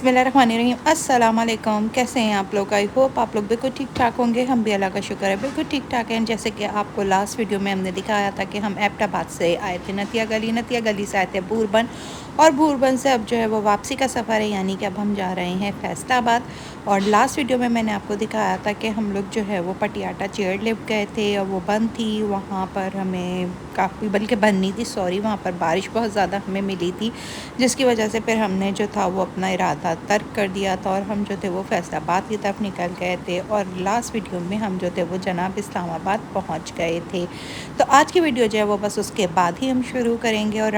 बिस्मिल्लाहिर्रहमानिर्रहीम। अस्सलाम वालेकुम। कैसे हैं आप लोग? आई होप आप लोग बिल्कुल ठीक ठाक होंगे। हम भी अल्लाह का शुक्र है बिल्कुल ठीक ठाक हैं। जैसे कि आपको लास्ट वीडियो में हमने दिखाया था कि हम एबटाबाद से आए थे नतिया गली से आए थे भूरबन, और भूरबन से अब जो है वो वापसी का सफ़र है, यानी कि अब हम जा रहे हैं फैसलाबाद। और लास्ट वीडियो में मैंने आपको दिखाया था कि हम लोग जो है वो पटियाटा चेयर लिफ्ट गए थे और वो बंद थी। वहाँ पर हमें काफ़ी, बल्कि बंद नहीं थी, सॉरी, वहाँ पर बारिश बहुत ज़्यादा हमें मिली थी, जिसकी वजह से फिर हमने जो था वो अपना इरादा तर्क कर दिया था और हम जो थे वो फैसलाबाद की तरफ निकल गए थे। और लास्ट वीडियो में हम जो थे वो जनाब इस्लामाबाद पहुंच गए थे। तो आज की वीडियो जो है वो बस उसके बाद ही हम शुरू करेंगे। और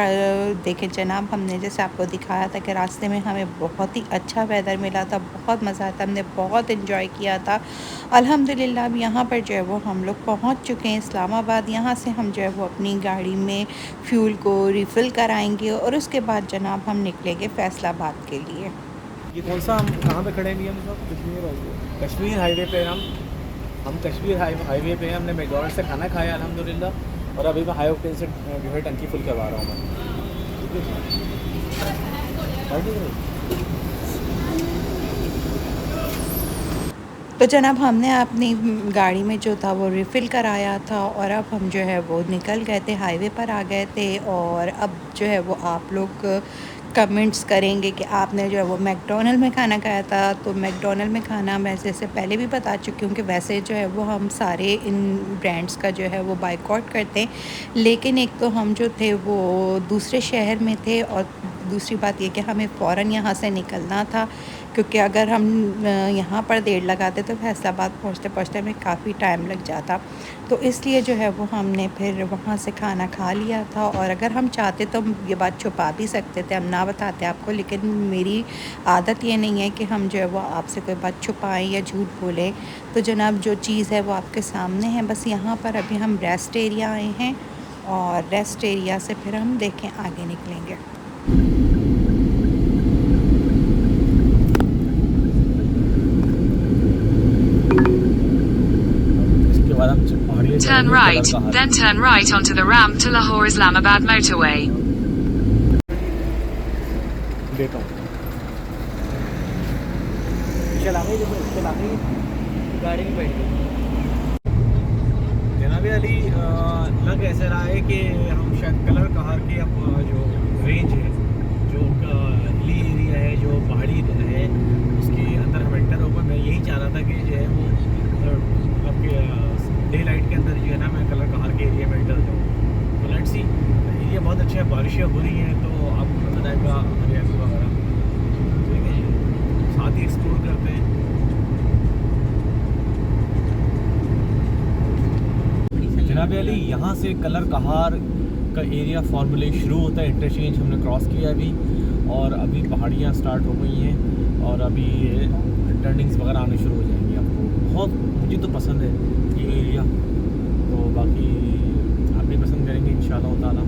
देखें जनाब, हमने जैसे आपको दिखाया था कि रास्ते में हमें बहुत ही अच्छा वेदर मिला था, बहुत मज़ा आया था, हमने बहुत इन्जॉय किया था अल्हम्दुलिल्लाह। अब यहाँ पर जो है वो हम लोग पहुँच चुके हैं इस्लामाबाद। यहाँ से हम जो है वो अपनी गाड़ी में फ्यूल को रिफ़िल कराएंगे और उसके बाद जनाब हम निकलेंगे फैसलाबाद के लिए। ये कौन सा, हम कहाँ पे खड़े हैं भैया? हम सब कश्मीर हाईवे पे। हम कश्मीर हाईवे पे हैं। हमने मैकडॉनल्ड से खाना खाया अल्हम्दुलिल्लाह, और अभी मैं हाई ऑक्टेन से जो है टंकी फुल करवा रहा हूँ मैं। तो जनाब हमने अपनी गाड़ी में जो था वो रिफ़िल कराया था और अब हम जो है वो निकल गए थे, हाईवे पर आ गए थे। और अब जो है वो आप लोग कमेंट्स करेंगे कि आपने जो है वो मैकडॉनल्ड में खाना खाया था। तो मैकडॉनल्ड में खाना मैं जैसे पहले भी बता चुकी हूँ कि वैसे जो है वो हम सारे इन ब्रांड्स का जो है वो बायकॉट करते हैं, लेकिन एक तो हम जो थे वो दूसरे शहर में थे और दूसरी बात ये कि हमें फ़ौरन यहाँ से निकलना था, क्योंकि अगर हम यहाँ पर देर लगाते तो फैसलाबाद पहुँचते पहुँचते हमें काफ़ी टाइम लग जाता। तो इसलिए जो है वो हमने फिर वहाँ से खाना खा लिया था। और अगर हम चाहते तो हम ये बात छुपा भी सकते थे, हम ना बताते आपको, लेकिन मेरी आदत ये नहीं है कि हम जो है वो आपसे कोई बात छुपाएं या झूठ बोलें। तो जनाब जो चीज़ है वो आपके सामने है। बस यहाँ पर अभी हम रेस्ट एरिया आए हैं और रेस्ट एरिया से फिर हम देखें आगे निकलेंगे। Turn right, then turn right onto the ramp to Lahore Islamabad motorway. देता हूँ चला गई गाड़ी में बैठ गई। जनाब अली, लग ऐसा रहा है कि हम शायद कलर कहार के अब जो रेंज है, जो हिली एरिया है, जो पहाड़ी है, उसके अंदर हम एंटर होगा। मैं यही चाह रहा था कि जो है वो आपके डे लाइट के अंदर जो है ना, मैं कलर कहार के एरिया में एंटर जाऊँ। तो लेट्स सी, एरिया बहुत अच्छा है, बारिशें हो रही हैं तो आपको नजर आएगा हरियाली वगैरह। ठीक है जी, साथ ही एक्सप्लोर करते हैं। जनाब अली, यहाँ से कलर कहार का एरिया फॉर्मूले शुरू होता है, इंटरचेंज हमने क्रॉस किया अभी, और अभी पहाड़ियाँ स्टार्ट हो गई हैं और अभी टर्निंग्स वगैरह आने शुरू हो जाएंगी। आपको बहुत, मुझे तो पसंद है ये एरिया, तो बाकी आप भी पसंद करेंगे इंशाअल्लाह ताला।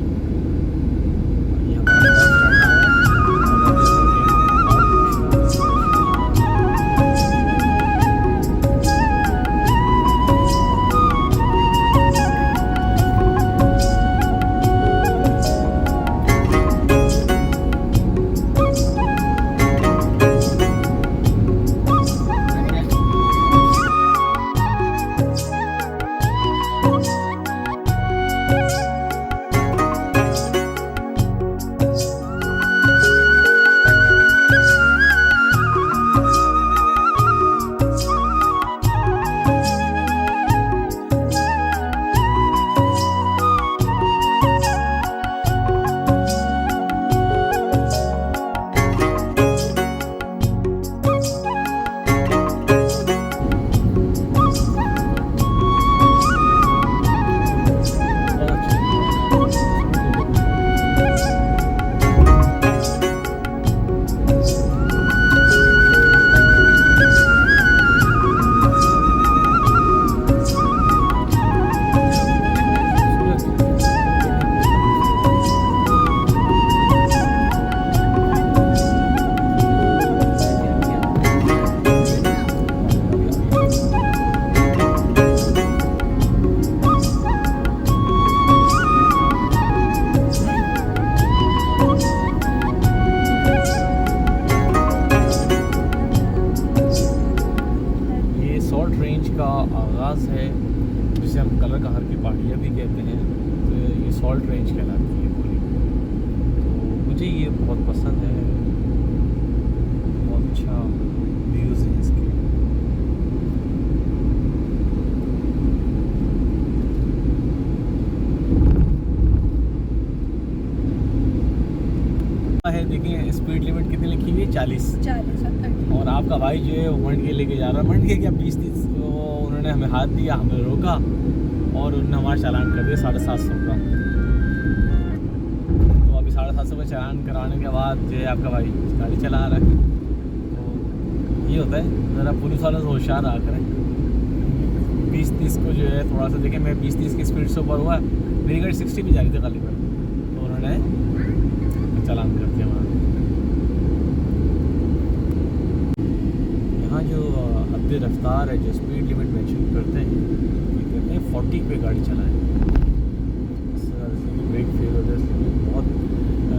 पास है, जिसे हम कलर कहार की पहाड़ियाँ भी कहते हैं, तो ये सॉल्ट रेंज कहलाती है पूरी। तो मुझे ये बहुत पसंद है, बहुत अच्छा व्यूज़ हैं इसके। है देखिए, स्पीड लिमिट कितनी लिखी हुई है, 40। और आपका भाई जो है वो मंड के लेके जा रहा है, मंड के क्या 20-30, उन्होंने हमें हाथ दिया, हमें रोका और उन्होंने हमारा चालान कर दिया 750 का। तो अभी 750 का चालान कराने के बाद जो है आपका भाई गाड़ी चला रहा है। तो ये होता है, ज़रा पुलिस वाले से होशियार रहा करें। 20-30 को जो है थोड़ा सा देखें, मैं 20-30 की स्पीड से ऊपर हुआ, मेरी गाड़ी 60 भी जा रही थी गाली पर, तो उन्होंने चालान कर दिया हमारा। यहाँ जो हद रफ्तार है, जो स्पीड लिमिट मेंशन करते हैं, ये कहते हैं 40 पे गाड़ी चलाएं। इससे ज़्यादा से ब्रेक फेल होता है, इसलिए बहुत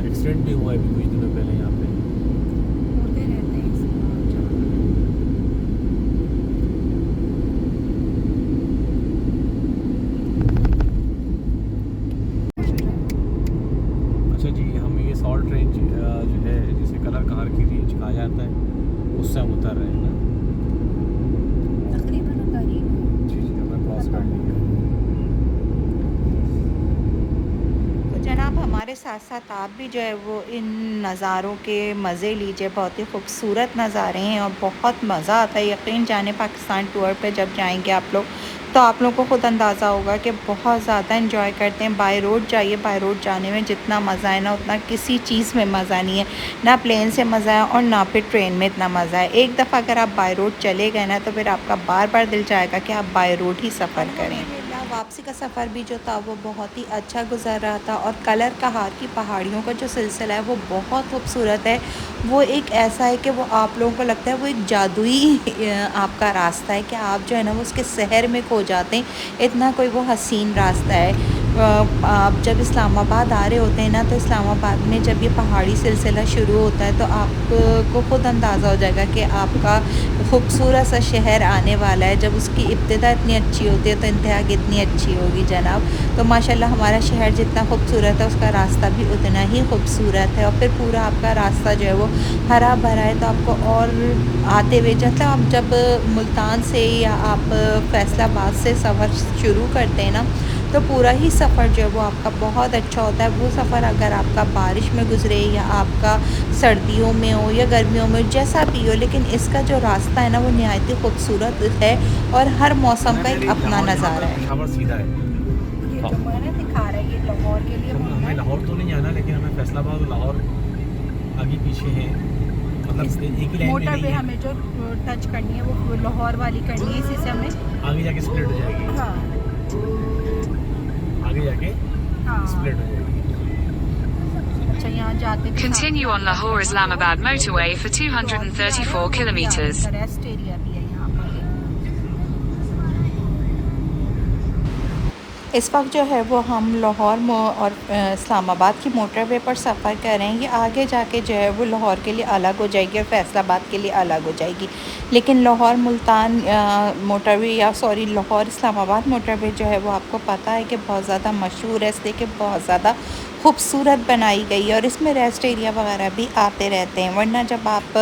एक्सीडेंट भी हुआ है अभी कुछ दिनों पहले यहाँ पे। होते रहते हैं। अच्छा जी, हम ये सॉल्ट रेंज जो है, जिसे कलर कहार की रेंज कहा जाता है, उससे हम उतर रहे हैं ना। तकरीबन उतारी। जी जी, हमें क्रॉस कर लिया। तो जनाब हमारे साथ साथ आप भी जो है वो इन नज़ारों के मज़े लीजिए। बहुत ही खूबसूरत नज़ारे हैं और बहुत मज़ा आता है। यकीन जाने पाकिस्तान टूर पे जब जाएंगे आप लोग, तो आप लोगों को ख़ुद अंदाज़ा होगा कि बहुत ज़्यादा इंजॉय करते हैं। बाय रोड जाइए, बाय रोड जाने में जितना मज़ा है ना, उतना किसी चीज़ में मज़ा नहीं है। ना प्लेन से मज़ा है और ना फिर ट्रेन में इतना मज़ा है। एक दफ़ा अगर आप बाय रोड चले गए ना, तो फिर आपका बार बार दिल चाहेगा कि आप बाय रोड ही सफ़र करें। वापसी का सफ़र भी जो था वो बहुत ही अच्छा गुजर रहा था। और कलर कहार की पहाड़ियों का जो सिलसिला है वो बहुत खूबसूरत है। वो एक ऐसा है कि वो आप लोगों को लगता है वो एक जादुई आपका रास्ता है कि आप जो है ना वो उसके शहर में खो जाते हैं। इतना कोई वो हसीन रास्ता है। आप जब इस्लामाबाद आ रहे होते हैं ना, तो इस्लामाबाद में जब ये पहाड़ी सिलसिला शुरू होता है, तो आपको ख़ुद अंदाज़ा हो जाएगा कि आपका खूबसूरत सा शहर आने वाला है। जब उसकी इब्तिदा इतनी अच्छी होती है तो इंतहा कितनी अच्छी होगी जनाब। तो माशाल्लाह हमारा शहर जितना खूबसूरत है, उसका रास्ता भी उतना ही खूबसूरत है। और फिर पूरा आपका रास्ता जो है वो हरा भरा है। तो आपको और आते हुए मतलब आप जब मुल्तान से या आप फैसलाबाद से सफ़र शुरू करते हैं ना, तो पूरा ही सफ़र जो है वो आपका बहुत अच्छा होता है। वो सफ़र अगर आपका बारिश में गुजरे या आपका सर्दियों में हो या गर्मियों में, जैसा भी हो, लेकिन इसका जो रास्ता है ना वो नहायत ही खूबसूरत है और हर मौसम का एक अपना नज़ारा है। पेशावर सीधा है। ये जो मैंने दिखा रहा है ये लाहौर के लिए हमें लाहौर तो नहीं जाना, लेकिन हमें फैसलाबाद और लाहौर आगे पीछे है, मतलब एक ही लाइन में मोटर नहीं पे है। हमें जो टच करनी है वो लाहौर वाली करनी है, इसी से हमें आगे जाके स्प्लिट हो जाएगी। हाँ आगे जाके हाँ स्प्लिट हो जाएगी। अच्छा यहाँ जाते भी Continue on Lahore Islamabad motorway for 234 kilometers. Rest area भी है यहाँ पर। इस वक्त जो है वो हम लाहौर और इस्लामाबाद की मोटरवे पर सफ़र कर रहे हैं। ये आगे जाके जो है वो लाहौर के लिए अलग हो जाएगी और फैसलाबाद के लिए अलग हो जाएगी। लेकिन लाहौर मुल्तान मोटरवे या सॉरी लाहौर इस्लामाबाद मोटरवे जो है वो आपको पता है कि बहुत ज़्यादा मशहूर है, इसलिए कि बहुत ज़्यादा खूबसूरत बनाई गई है और इसमें रेस्ट एरिया वगैरह भी आते रहते हैं। वरना जब आप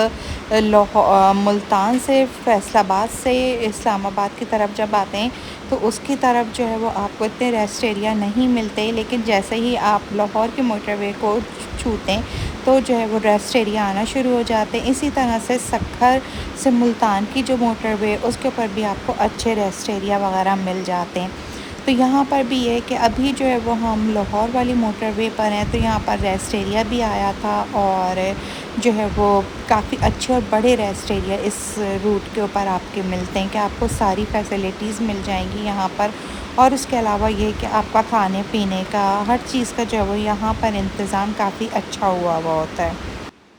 मुल्तान से फैसलाबाद से इस्लामाबाद की तरफ जब आते हैं, तो उसकी तरफ जो है वो आपको इतने रेस्ट एरिया नहीं मिलते। लेकिन जैसे ही आप लाहौर के मोटरवे को छूते हैं, तो जो है वो रेस्ट एरिया आना शुरू हो जाते हैं। इसी तरह से सक्खर से मुल्तान की जो मोटरवे उसके ऊपर भी आपको अच्छे रेस्ट एरिया वगैरह मिल जाते हैं। तो यहाँ पर भी है कि अभी जो है वो हम लाहौर वाली मोटरवे पर हैं, तो यहाँ पर रेस्ट एरिया भी आया था और जो है वो काफ़ी अच्छे और बड़े रेस्ट एरिया इस रूट के ऊपर आपके मिलते हैं कि आपको सारी फैसिलिटीज़ मिल जाएंगी यहाँ पर। और उसके अलावा ये कि आपका खाने पीने का हर चीज़ का जो है वो यहाँ पर इंतज़ाम काफ़ी अच्छा हुआ होता है।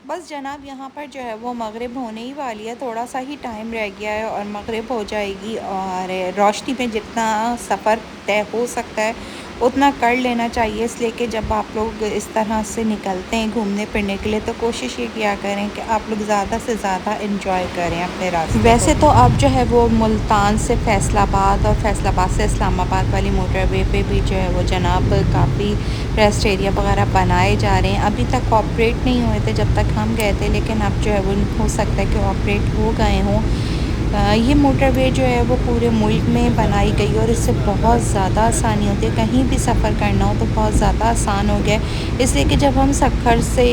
बस जनाब यहाँ पर जो है वो मगरिब होने ही वाली है, थोड़ा सा ही टाइम रह गया है और मगरिब हो जाएगी। और रोशनी में जितना सफ़र तय हो सकता है उतना कर लेना चाहिए। इसलिए कि जब आप लोग इस तरह से निकलते हैं घूमने फिरने के लिए तो कोशिश ये किया करें कि आप लोग ज़्यादा से ज़्यादा इंजॉय करें अपने रास्ते। वैसे तो अब जो है वो मुल्तान से फैसलाबाद और फैसलाबाद से इस्लामाबाद वाली मोटरवे पे भी जो है वो जनाब काफ़ी रेस्ट एरिया वगैरह बनाए जा रहे हैं। अभी तक ऑपरेट नहीं हुए थे जब तक हम गए थे, लेकिन अब जो है वो हो सकता है कि ऑपरेट हो गए हों। ये मोटरवे जो है वो पूरे मुल्क में बनाई गई और इससे बहुत ज़्यादा आसानी होती है। कहीं भी सफ़र करना हो तो बहुत ज़्यादा आसान हो गया, इसलिए कि जब हम सखर से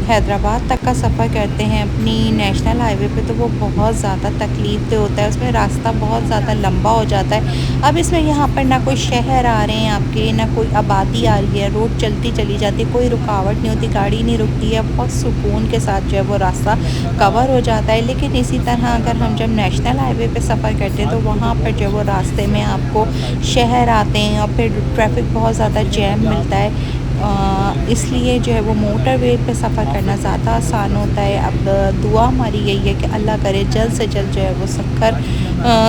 हैदराबाद तक का सफ़र करते हैं अपनी नेशनल हाईवे पे तो वो बहुत ज़्यादा तकलीफ़ दे होता है। उसमें रास्ता बहुत ज़्यादा लंबा हो जाता है। अब इसमें यहाँ पर ना कोई शहर आ रहे हैं आपके, ना कोई आबादी आ रही है, रोड चलती चली जाती है, कोई रुकावट नहीं होती, गाड़ी नहीं रुकती है, बहुत सुकून के साथ जो है वो रास्ता कवर हो जाता है। लेकिन इसी तरह अगर हम जब नेशनल हाईवे पे सफ़र करते हैं तो वहाँ पर जो वो रास्ते में आपको शहर आते हैं और फिर ट्रैफिक बहुत ज़्यादा जैम मिलता है। इसलिए जो है वो मोटरवे पे सफ़र करना ज़्यादा आसान होता है। अब दुआ हमारी यही है कि अल्लाह करे जल्द से जल्द जो है वो सखर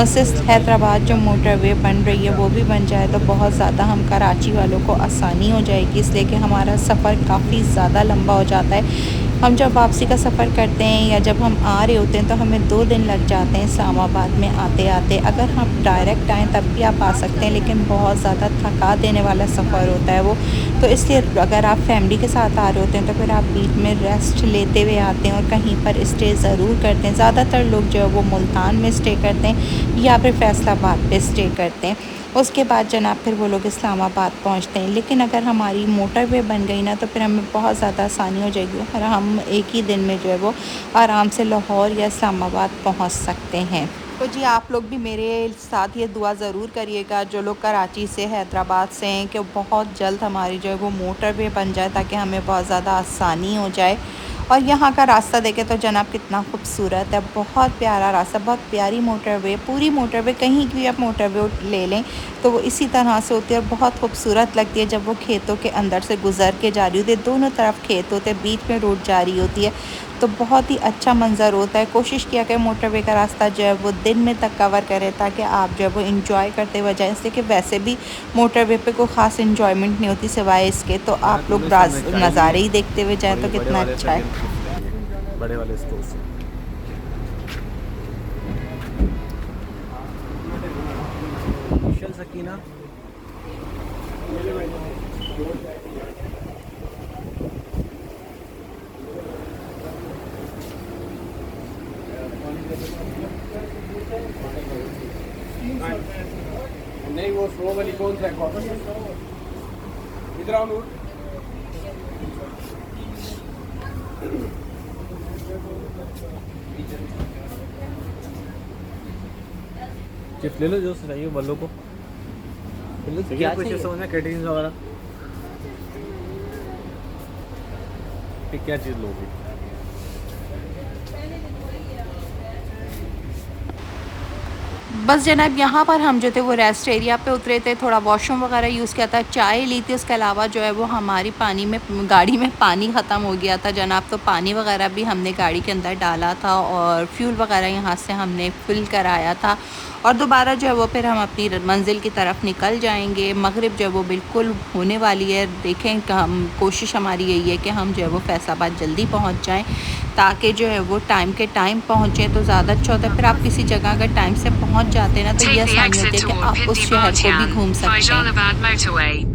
से हैदराबाद जो मोटरवे बन रही है वो भी बन जाए तो बहुत ज़्यादा हम कराची वालों को आसानी हो जाएगी। इसलिए कि हमारा सफ़र काफ़ी ज़्यादा लंबा हो जाता है। हम जब वापसी का सफ़र करते हैं या जब हम आ रहे होते हैं तो हमें 2 दिन लग जाते हैं इस्लामाबाद में आते आते। अगर हम डायरेक्ट आएँ तब भी आप आ सकते हैं, लेकिन बहुत ज़्यादा थका देने वाला सफ़र होता है वो। तो इसलिए अगर आप फैमिली के साथ आ रहे होते हैं तो फिर आप बीच में रेस्ट लेते हुए आते हैं और कहीं पर स्टे ज़रूर करते हैं। ज़्यादातर लोग जो है वो मुल्तान में स्टे करते हैं या फिर फैसलाबाद पे स्टे करते हैं। उसके बाद जनाब फिर वो लोग इस्लामाबाद पहुंचते हैं। लेकिन अगर हमारी मोटरवे बन गई ना तो फिर हमें बहुत ज़्यादा आसानी हो जाएगी और हम एक ही दिन में जो है वो आराम से लाहौर या इस्लामाबाद पहुंच सकते हैं। तो जी आप लोग भी मेरे साथ ये दुआ ज़रूर करिएगा जो लोग कराची से हैदराबाद से हैं कि बहुत जल्द हमारी जो है वो मोटरवे बन जाए ताकि हमें बहुत ज़्यादा आसानी हो जाए। और यहाँ का रास्ता देखें तो जनाब कितना खूबसूरत है, बहुत प्यारा रास्ता, बहुत प्यारी मोटरवे। पूरी मोटरवे कहीं की भी आप मोटरवे ले लें तो वो इसी तरह से होती है और बहुत खूबसूरत लगती है जब वो खेतों के अंदर से गुज़र के जा रही होती है। दोनों तरफ खेत होते हैं, बीच में रोड जा रही होती है, तो बहुत ही अच्छा मंज़र होता है। कोशिश किया कि मोटरवे का रास्ता जो है वो दिन में तक कवर करें ताकि आप जो है वो इंजॉय करते हुए जाएँ। इसलिए कि वैसे भी मोटरवे पे कोई ख़ास इंजॉयमेंट नहीं होती सिवाय इसके, तो आप लोग नज़ारे ही देखते हुए जाएँ तो कितना अच्छा है। बड़े वाले स्टोर से सकीना नहीं वो स्लो वाली कौन सा है? इधर आओ नूर। चिप्स ले लो जो चाहिए बल्लो को। क्या कुछ समझ में कैटरिंग वगैरह क्या चीज़ लोगी? बस जनाब यहाँ पर हम जो थे वो रेस्ट एरिया पे उतरे थे, थोड़ा वॉशरूम वगैरह यूज़ किया था, चाय ली थी। उसके अलावा जो है वो हमारी गाड़ी में पानी ख़त्म हो गया था जनाब, तो पानी वगैरह भी हमने गाड़ी के अंदर डाला था और फ्यूल वगैरह यहाँ से हमने फिल कराया था। और दोबारा जो है वो फिर हम अपनी मंजिल की तरफ निकल जाएंगे। मगरिब जो है वो बिल्कुल होने वाली है। देखें कि हम कोशिश हमारी यही है कि हम जो है वो फैसलाबाद जल्दी पहुँच जाएँ ताकि जो है वो टाइम के टाइम पहुँचें तो ज़्यादा अच्छा होता है। फिर आप किसी जगह अगर टाइम से पहुँच जाते हैं ना तो ये Take the आसानी exit होती है कि toward आप उस Pindi शहर को भी Bhartian, घूम सकते हैं। Faisalabad Motorway.